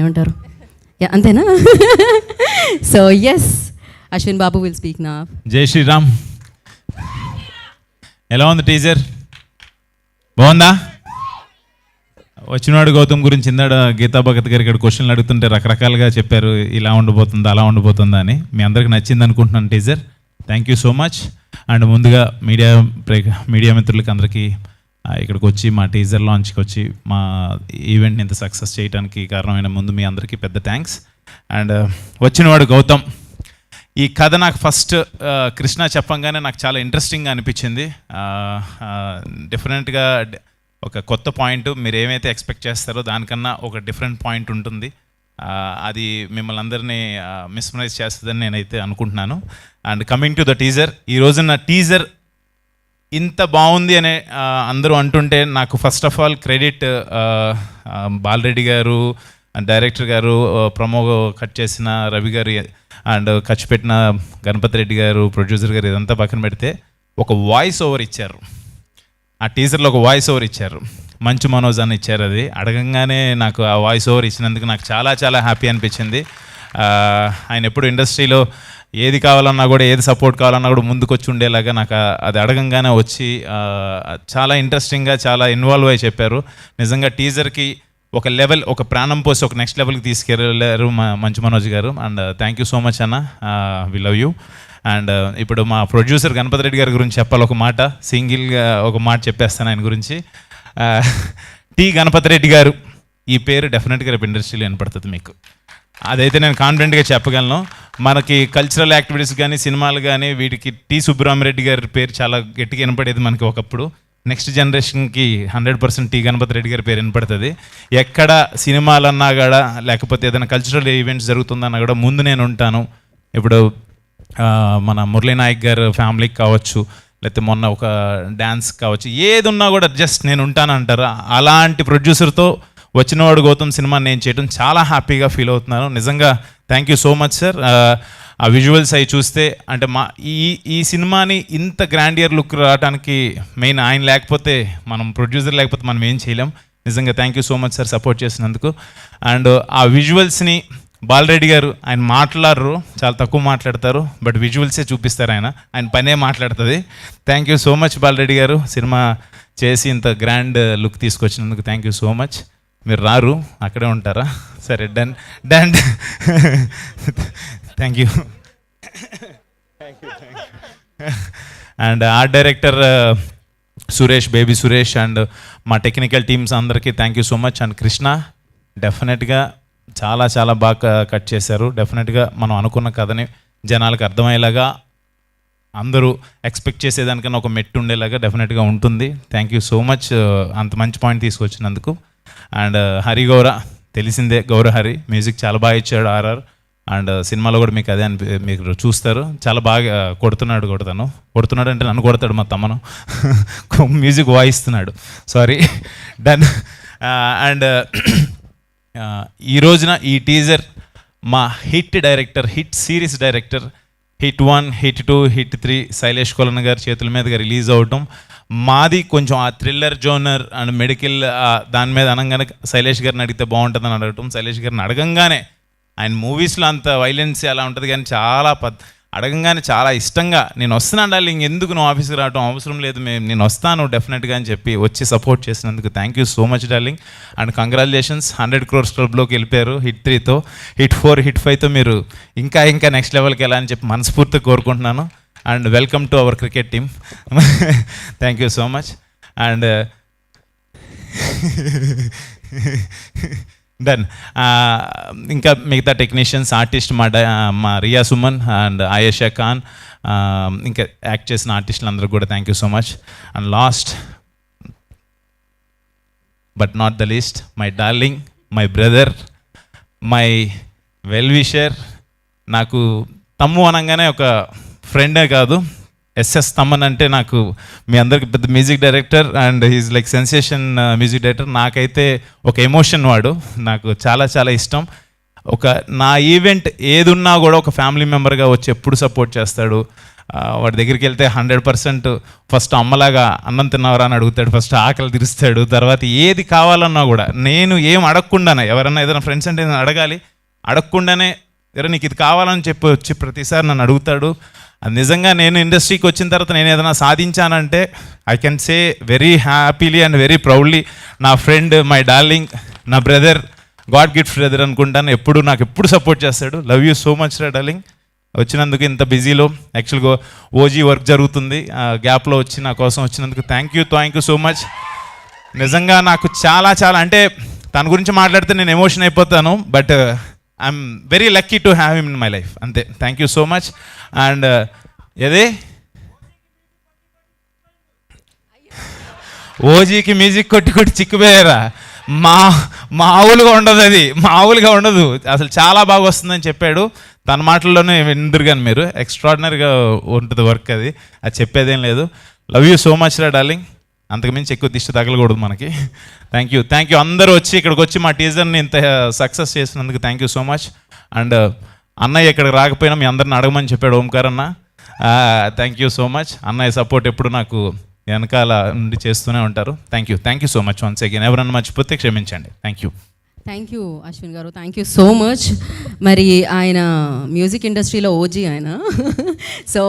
ఏమంటారు అంతేనా? So yes, Ashwin Babu will speak నా. జై శ్రీరామ్. ఎలా ఉంది టీజర్? బాగుందా? వచ్చినవాడు గౌతమ్ గురించి ఇందాడ గీతా భగత్ గారు ఇక్కడ క్వశ్చన్లు అడుగుతుంటే రకరకాలుగా చెప్పారు, ఇలా ఉండిపోతుందా అలా ఉండిపోతుందా అని. మీ అందరికి నచ్చింది అనుకుంటున్నాను teaser. Thank you so much. And ముందుగా మీడియా మిత్రులకి అందరికీ ఇక్కడికి వచ్చి మా టీజర్ లాంచ్కి వచ్చి మా ఈవెంట్ని ఇంత సక్సెస్ చేయడానికి కారణమైన ముందు మీ అందరికీ పెద్ద థ్యాంక్స్. అండ్ వచ్చినవాడు గౌతమ్, ఈ కథ నాకు ఫస్ట్ కృష్ణ చెప్పంగానే నాకు చాలా ఇంట్రెస్టింగ్గా అనిపించింది. డిఫరెంట్గా ఒక కొత్త పాయింట్, మీరు ఏమైతే ఎక్స్పెక్ట్ చేస్తారో దానికన్నా ఒక డిఫరెంట్ పాయింట్ ఉంటుంది. అది మిమ్మల్ని అందరినీ మిస్మరైజ్ చేస్తుందని నేనైతే అనుకుంటున్నాను. And coming to the teaser, ఈ రోజున టీజర్ ఇంత బాగుంది అనే అందరూ అంటుంటే నాకు first of all credit Bala Reddy గారు, డైరెక్టర్ గారు, ప్రమో కట్ చేసిన రవి గారు అండ్ ఖర్చు పెట్టిన గణపతి రెడ్డి గారు, ప్రొడ్యూసర్ గారు, ఇదంతా పక్కన పెడితే ఒక వాయిస్ ఓవర్ ఇచ్చారు. ఆ టీజర్లో ఒక వాయిస్ ఓవర్ ఇచ్చారు, మంచు మనోజ్ అని ఇచ్చారు. అది అడగంగానే నాకు ఆ వాయిస్ ఓవర్ ఇచ్చినందుకు నాకు చాలా చాలా హ్యాపీ అనిపించింది. ఆయన ఎప్పుడు ఇండస్ట్రీలో ఏది కావాలన్నా కూడా, ఏది సపోర్ట్ కావాలన్నా కూడా ముందుకు వచ్చి ఉండేలాగా నాకు అది అడగంగానే వచ్చి చాలా ఇంట్రెస్టింగ్గా చాలా ఇన్వాల్వ్ అయ్యి చెప్పారు. నిజంగా టీజర్కి ఒక లెవెల్, ఒక ప్రాణం పోసి ఒక నెక్స్ట్ లెవెల్కి తీసుకెళ్ళారు మంచు మనోజ్ గారు. And thank you so much అన్న, వి లవ్ యూ. అండ్ ఇప్పుడు మా ప్రొడ్యూసర్ గణపతి రెడ్డి గారి గురించి చెప్పాలి. ఒక మాట, సింగిల్గా ఒక మాట చెప్పేస్తాను ఆయన గురించి. టి గణపతి రెడ్డి గారు, ఈ పేరు డెఫినెట్గా రేపు ఇండస్ట్రీలో వినపడుతుంది మీకు, అదైతే నేను కాన్ఫిడెంట్గా చెప్పగలను. మనకి కల్చరల్ యాక్టివిటీస్ కానీ, సినిమాలు కానీ, వీటికి టి సుబ్బరామరెడ్డి గారి పేరు చాలా గట్టిగా వినపడేది మనకి ఒకప్పుడు. నెక్స్ట్ జనరేషన్కి 100% టి గణపతి రెడ్డి గారి పేరు వినపడుతుంది. ఎక్కడ సినిమాలన్నా కూడా, లేకపోతే ఏదైనా కల్చరల్ ఈవెంట్స్ జరుగుతుందన్నా కూడా ముందు నేను ఉంటాను. ఇప్పుడు మన మురళీ నాయక్ గారు ఫ్యామిలీకి కావచ్చు, లేకపోతే మొన్న ఒక డ్యాన్స్ కావచ్చు, ఏది ఉన్నా కూడా జస్ట్ నేను ఉంటాను అంటారు. అలాంటి ప్రొడ్యూసర్తో వచ్చినవాడు గౌతమ్ సినిమా నేను చేయడం చాలా హ్యాపీగా ఫీల్ అవుతున్నాను. నిజంగా thank you so much sir. ఆ విజువల్స్ అవి చూస్తే అంటే ఈ సినిమాని ఇంత గ్రాండియర్ లుక్ రావడానికి మెయిన్ ఆయన లేకపోతే, మనం ప్రొడ్యూసర్ లేకపోతే మనం ఏం చేయలేం. నిజంగా thank you so much sir support చేసినందుకు. అండ్ ఆ విజువల్స్ని బాలరెడ్డి గారు, ఆయన మాట్లాడరు, చాలా తక్కువ మాట్లాడతారు, బట్ విజువల్సే చూపిస్తారు. ఆయన పనే మాట్లాడుతుంది. Thank you so much Balareddy గారు, సినిమా చేసి ఇంత గ్రాండ్ లుక్ తీసుకొచ్చినందుకు థ్యాంక్ యూ సో మచ్. మీరు రారు, అక్కడే ఉంటారా? సరే, done done. Thank you. And art director Suresh, baby Suresh, and మా టెక్నికల్ టీమ్స్ అందరికీ thank you so much. And Krishna డెఫినెట్గా చాలా చాలా బాగా కట్ చేశారు. డెఫినెట్గా మనం అనుకున్న కథని జనాలకు అర్థమయ్యేలాగా, అందరూ ఎక్స్పెక్ట్ చేసేదానికన్నా ఒక మెట్టు ఉండేలాగా డెఫినెట్గా ఉంటుంది. థ్యాంక్ యూ సో మచ్ అంత మంచి పాయింట్ తీసుకొచ్చినందుకు. అండ్ హరి గౌర, తెలిసిందే, గౌర హరి మ్యూజిక్ చాలా బాగా ఇచ్చాడు ఆర్ఆర్. అండ్ సినిమాలో కూడా మీకు అదే మీరు చూస్తారు, చాలా బాగా కొడుతున్నాడు అంటే నన్ను కొడతాడు మా తమ్మను, మ్యూజిక్ వాయిస్తున్నాడు, సారీ, డన్. అండ్ ఈ రోజున ఈ టీజర్ మా hit director, hit series director, hit 1, hit 2, hit 3 Sailesh Kolan గారి చేతుల మీదుగా రిలీజ్ అవటం, మాది కొంచెం ఆ థ్రిల్లర్ జోనర్ అండ్ మెడికల్ దాని మీద అనగానే శైలేష్ గారిని అడిగితే బాగుంటుందని అడగటం. శైలేష్ గారిని అడగంగానే, ఆయన మూవీస్లో అంత వైలెన్స్ అలా ఉంటుంది కానీ చాలా అడగంగానే చాలా ఇష్టంగా, నేను వస్తున్నాను డార్లింగ్, ఎందుకు నువ్వు ఆఫీస్కి రావడం అవసరం లేదు, నేను వస్తాను డెఫినెట్గా అని చెప్పి వచ్చి సపోర్ట్ చేసినందుకు thank you so much darling. And congratulations, 100 crores క్లబ్లోకి వెళ్ళిపోయారు. హిట్ 3తో, హిట్ 4, హిట్ 5తో మీరు ఇంకా నెక్స్ట్ లెవెల్కి వెళ్ళాలని చెప్పి మనస్ఫూర్తిగా కోరుకుంటున్నాను. And welcome to our cricket team. Thank you so much. And done. ఇంకా మిగతా టెక్నీషియన్స్, ఆర్టిస్ట్, మా రియా సుమన్ అండ్ ఆయేషా ఖాన్, ఇంకా యాక్ట్ చేసిన ఆర్టిస్టులు అందరూ కూడా thank you so much. And last but not the least, my darling, my brother, my well wisher, నాకు తమ్ము అనగానే ఒక ఫ్రెండే కాదు, ఎస్ఎస్ తమ్మన్ అంటే నాకు మీ అందరికి పెద్ద music director and he's like sensation music director. నాకైతే ఒక ఎమోషన్, వాడు నాకు చాలా చాలా ఇష్టం. ఒక నా ఈవెంట్ ఏదున్నా కూడా ఒక ఫ్యామిలీ మెంబర్గా వచ్చి ఎప్పుడు సపోర్ట్ చేస్తాడు. వాడి దగ్గరికి వెళ్తే 100% ఫస్ట్ అమ్మలాగా అన్నం తిన్నవరా అని అడుగుతాడు, ఫస్ట్ ఆకలి తీరుస్తాడు, తర్వాత ఏది కావాలన్నా కూడా నేను ఏం అడగకుండానే, ఎవరన్నా ఏదైనా ఫ్రెండ్స్ అంటే నేను అడగాలి, అడగకుండానే ఎరా నీకు ఇది కావాలని చెప్పి వచ్చి ప్రతిసారి నన్ను అడుగుతాడు. అది నిజంగా నేను ఇండస్ట్రీకి వచ్చిన తర్వాత నేను ఏదైనా సాధించానంటే I can say very happily and very proudly నా ఫ్రెండ్, మై డార్లింగ్, నా బ్రదర్, గాడ్ గిఫ్ట్ బ్రదర్ అనుకుంటాను. నాకు ఎప్పుడు సపోర్ట్ చేస్తాడు. లవ్ యూ సో మచ్ రా డార్లింగ్. వచ్చినందుకు ఇంత బిజీలో యాక్చువల్గా ఓజీ వర్క్ జరుగుతుంది, గ్యాప్లో వచ్చి నా కోసం వచ్చినందుకు థ్యాంక్ యూ సో మచ్. నిజంగా నాకు చాలా అంటే తన గురించి మాట్లాడితే నేను ఎమోషన్ అయిపోతాను, but I'm very lucky to have him in my life, అంతే. Thank you so much. And ఏదే ఓజీకి మ్యూజిక్ కొట్టి చిక్కుపోయారా, మామూలుగా ఉండదు అసలు, చాలా బాగా వస్తుందని చెప్పాడు. తన మాటల్లోనే విందురు కానీ మీరు, ఎక్స్ట్రాడినరీగా ఉంటుంది వర్క్, అది చెప్పేదేం లేదు. లవ్ యూ సో మచ్ రా డార్లింగ్. అంతకుమించి ఎక్కువ దిష్టి తగలకూడదు మనకి. థ్యాంక్ యూ అందరూ వచ్చి ఇక్కడికి వచ్చి మా టీజర్ని ఇంత సక్సెస్ చేసినందుకు thank you so much. And అన్నయ్య ఇక్కడికి రాకపోయినా మీ అందరిని అడగమని చెప్పాడు ఓంకార్ అన్న. Thank you so much. అన్నయ్య సపోర్ట్ ఎప్పుడు నాకు వెనకాల నుండి చేస్తూనే ఉంటారు. Thank you so much once again. ఎవరన్నా మర్చిపోతే క్షమించండి. థ్యాంక్ యూ అశ్విన్ గారు, థ్యాంక్ యూ సో మచ్. మరి ఆయన మ్యూజిక్ ఇండస్ట్రీలో ఓజీ ఆయన. సో